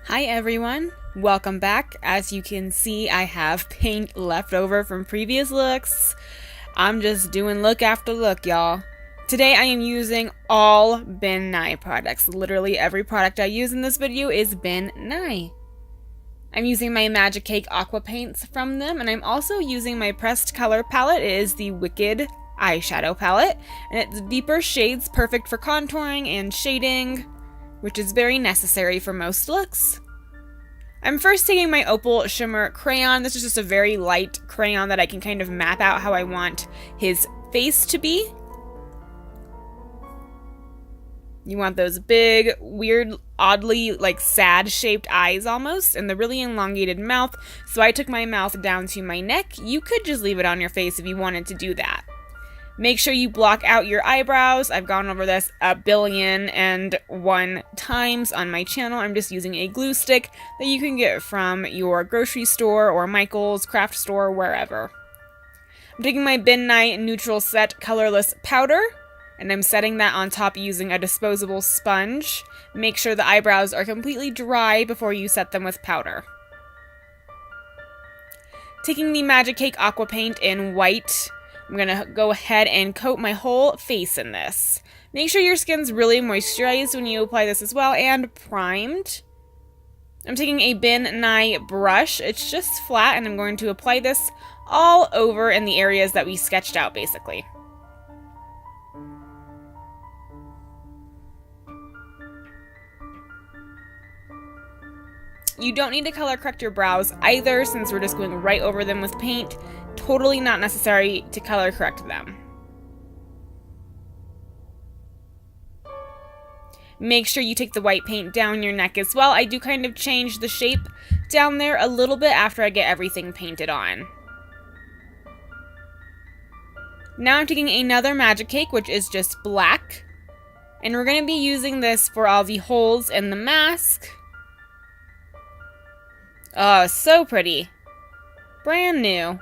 Hi everyone, welcome back. As you can see, I have paint left over from previous looks. I'm just doing look after look, y'all. Today I am using all Ben Nye products. Literally every product I use in this video is Ben Nye. I'm using my MagiCake Aqua paints from them, and I'm also using my pressed color palette. It is the Wicked eyeshadow palette, and it's deeper shades, perfect for contouring and shading, which is very necessary for most looks. I'm first taking my Opal Shimmer Crayon. This is just a very light crayon that I can kind of map out how I want his face to be. You want those big, weird, oddly, sad shaped eyes almost, and the really elongated mouth. So I took my mouth down to my neck. You could just leave it on your face if you wanted to do that. Make sure you block out your eyebrows. I've gone over this 1,000,001 times on my channel. I'm just using a glue stick that you can get from your grocery store or Michael's craft store, wherever. I'm taking my Ben Nye Neutral Set Colorless Powder, and I'm setting that on top using a disposable sponge. Make sure the eyebrows are completely dry before you set them with powder. Taking the MagiCake Aqua paint in white, I'm gonna go ahead and coat my whole face in this. Make sure your skin's really moisturized when you apply this as well, and primed. I'm taking a Ben Nye brush. It's just flat, and I'm going to apply this all over in the areas that we sketched out, basically. You don't need to color correct your brows either, since we're just going right over them with paint. Totally not necessary to color correct them. Make sure you take the white paint down your neck as well. I do kind of change the shape down there a little bit after I get everything painted on. Now I'm taking another MagiCake, which is just black. And we're going to be using this for all the holes in the mask. Oh, so pretty. Brand new.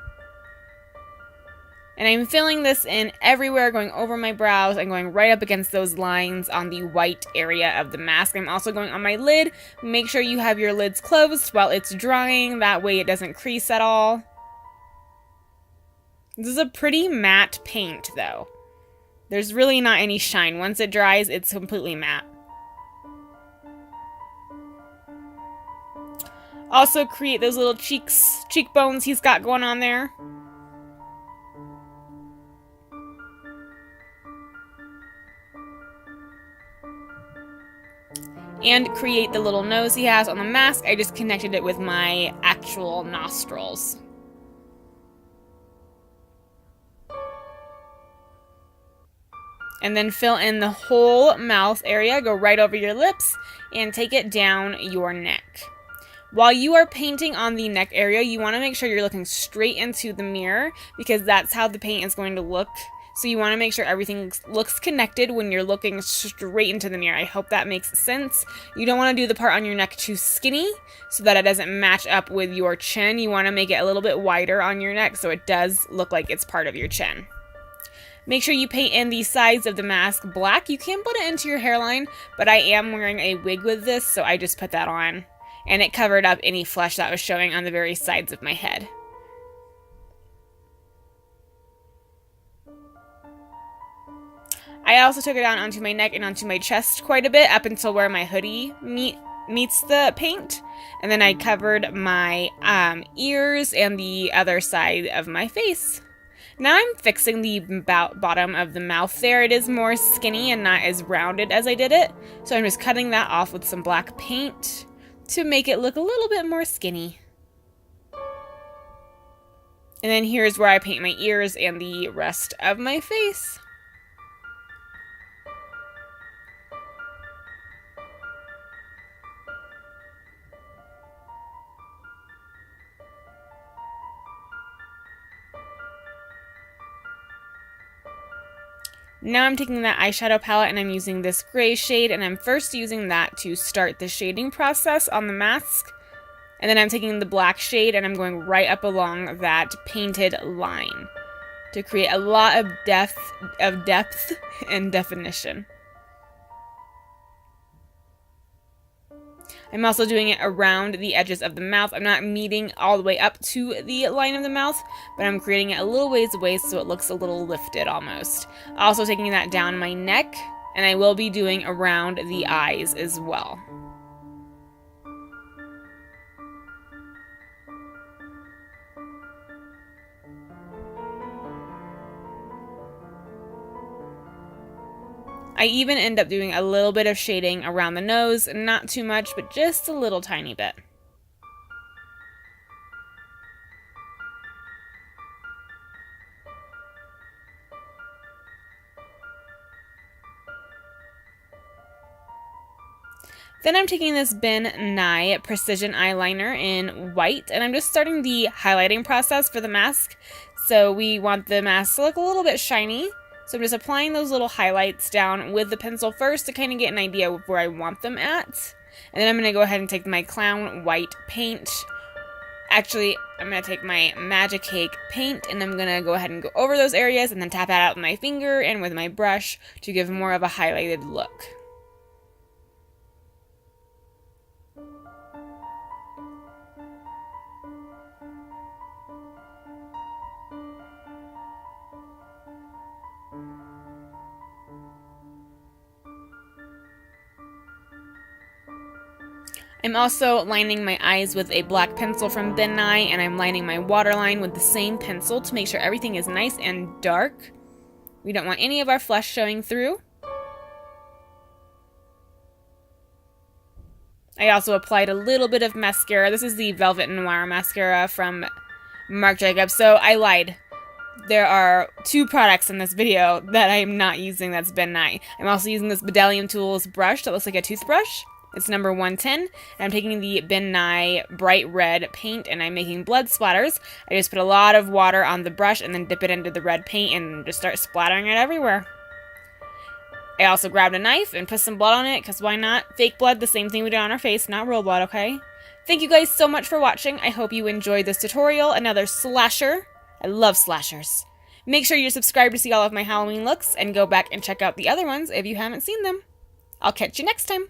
And I'm filling this in everywhere, going over my brows and going right up against those lines on the white area of the mask. I'm also going on my lid. Make sure you have your lids closed while it's drying. That way it doesn't crease at all. This is a pretty matte paint, though. There's really not any shine. Once it dries, it's completely matte. Also create those little cheekbones he's got going on there. And create the little nose he has on the mask. I just connected it with my actual nostrils. And then fill in the whole mouth area. Go right over your lips and take it down your neck. While you are painting on the neck area, you want to make sure you're looking straight into the mirror, because that's how the paint is going to look. So you want to make sure everything looks connected when you're looking straight into the mirror. I hope that makes sense. You don't want to do the part on your neck too skinny so that it doesn't match up with your chin. You want to make it a little bit wider on your neck so it does look like it's part of your chin. Make sure you paint in the sides of the mask black. You can put it into your hairline, but I am wearing a wig with this, so I just put that on. And it covered up any flesh that was showing on the very sides of my head. I also took it down onto my neck and onto my chest quite a bit, up until where my hoodie meets the paint. And then I covered my ears and the other side of my face. Now I'm fixing the bottom of the mouth there. It is more skinny and not as rounded as I did it. So I'm just cutting that off with some black paint to make it look a little bit more skinny. And then here's where I paint my ears and the rest of my face. Now I'm taking that eyeshadow palette and I'm using this gray shade, and I'm first using that to start the shading process on the mask. And then I'm taking the black shade and I'm going right up along that painted line to create a lot of depth and definition. I'm also doing it around the edges of the mouth. I'm not meeting all the way up to the line of the mouth, but I'm creating it a little ways away so it looks a little lifted almost. Also taking that down my neck, and I will be doing around the eyes as well. I even end up doing a little bit of shading around the nose, not too much, but just a little tiny bit. Then I'm taking this Ben Nye Precision Eye Liner in white, and I'm just starting the highlighting process for the mask. So we want the mask to look a little bit shiny. So I'm just applying those little highlights down with the pencil first to kind of get an idea of where I want them at. And then I'm going to go ahead and take my Clown White paint. Actually, I'm going to take my MagiCake paint, and I'm going to go ahead and go over those areas and then tap it out with my finger and with my brush to give more of a highlighted look. I'm also lining my eyes with a black pencil from Ben Nye, and I'm lining my waterline with the same pencil to make sure everything is nice and dark. We don't want any of our flesh showing through. I also applied a little bit of mascara. This is the Velvet Noir mascara from Marc. So I lied. There are 2 products in this video that I am not using that's Ben Nye. I'm also using this Bedazzling Tools brush that looks like a toothbrush. It's number 110, and I'm taking the Ben Nye bright red paint, and I'm making blood splatters. I just put a lot of water on the brush and then dip it into the red paint and just start splattering it everywhere. I also grabbed a knife and put some blood on it, because why not? Fake blood, the same thing we did on our face, not real blood, okay? Thank you guys so much for watching. I hope you enjoyed this tutorial. Another slasher. I love slashers. Make sure you're subscribed to see all of my Halloween looks, and go back and check out the other ones if you haven't seen them. I'll catch you next time.